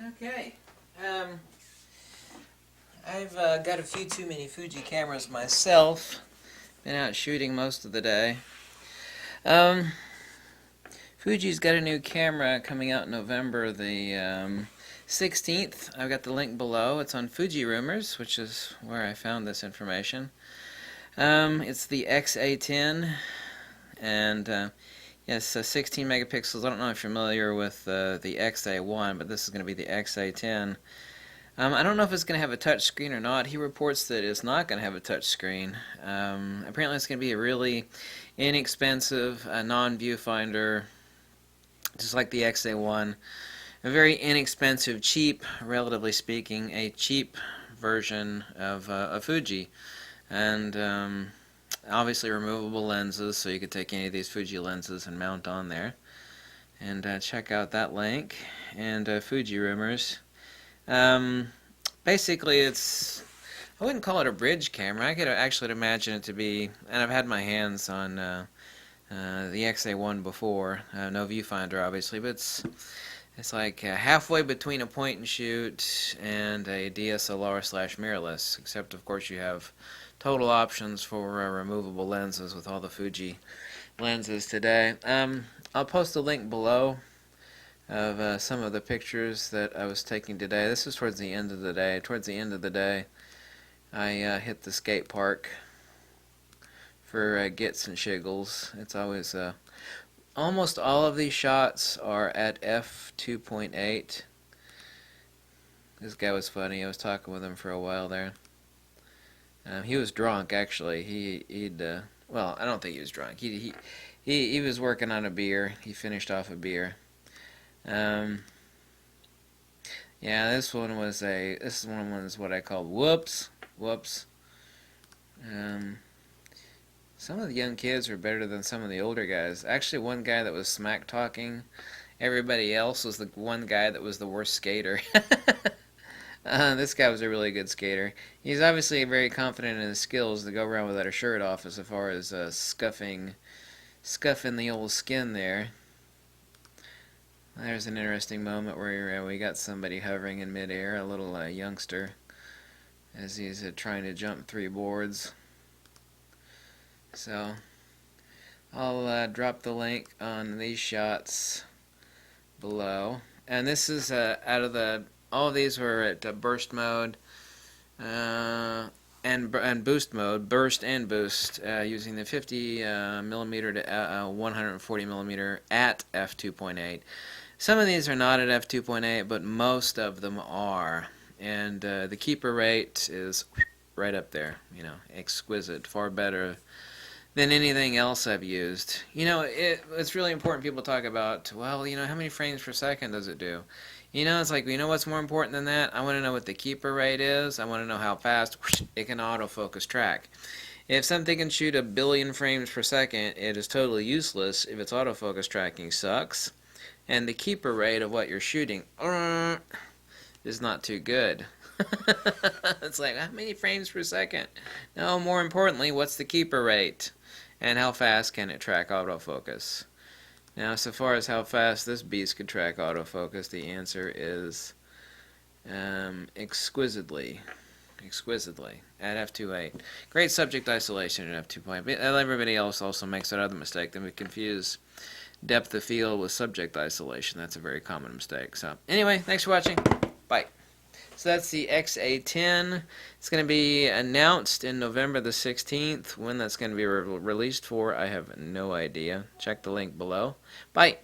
Okay. I've got a few too many Fuji cameras myself. Been out shooting most of the day. Fuji's got a new camera coming out in November the 16th. I've got the link below. It's on Fuji Rumors, which is where I found this information. It's the X-A10, and yes, 16 megapixels. I don't know if you're familiar with the X-A1, but this is going to be the X-A10. I don't know if it's going to have a touch screen or not. He reports that it's not going to have a touch screen. Apparently it's going to be a really inexpensive non-viewfinder, just like the X-A1. A very inexpensive, cheap, relatively speaking, a cheap version of Fuji. And obviously removable lenses, so you could take any of these Fuji lenses and mount on there. And check out that link. And Fuji Rumors. Basically, I wouldn't call it a bridge camera. I could actually imagine it to be, and I've had my hands on the X-A1 before, no viewfinder obviously, but it's like halfway between a point and shoot and a DSLR/mirrorless, except of course you have total options for removable lenses with all the Fuji lenses today. I'll post a link below of some of the pictures that I was taking today. This is towards the end of the day. Towards the end of the day, I hit the skate park for gits and shiggles. It's always almost all of these shots are at f2.8. This guy was funny. I was talking with him for a while there. He was drunk, actually. He'd well, I don't think he was drunk. He was working on a beer. He finished off a beer. Yeah, this one was what I called whoops. Some of the young kids were better than some of the older guys. Actually, one guy that was smack talking, everybody else was the one guy that was the worst skater. This guy was a really good skater. He's obviously very confident in his skills to go around without a shirt off, as far as scuffing the old skin there. There's an interesting moment where we got somebody hovering in midair, a little youngster, as he's trying to jump 3 boards. So I'll drop the link on these shots below. And this is out of all of these were at burst mode and boost mode, burst and boost, using the 50 millimeter to 140 millimeter at f2.8. Some of these are not at f2.8, but most of them are. And the keeper rate is right up there, exquisite, far better than anything else I've used. It's really important people talk about, well, how many frames per second does it do? It's like, what's more important than that? I want to know what the keeper rate is. I want to know how fast it can autofocus track. If something can shoot 1 billion frames per second, it is totally useless if its autofocus tracking sucks. And the keeper rate of what you're shooting is not too good. It's like, how many frames per second? No, more importantly, what's the keeper rate? And how fast can it track autofocus? Now, so far as how fast this beast could track autofocus, the answer is exquisitely at f2.8. Great subject isolation at f2.8. But everybody else also makes that other mistake. Then we confuse depth of field with subject isolation. That's a very common mistake. So anyway, thanks for watching. Bye. So that's the X-A10. It's going to be announced in November the 16th. When that's going to be released for, I have no idea. Check the link below. Bye.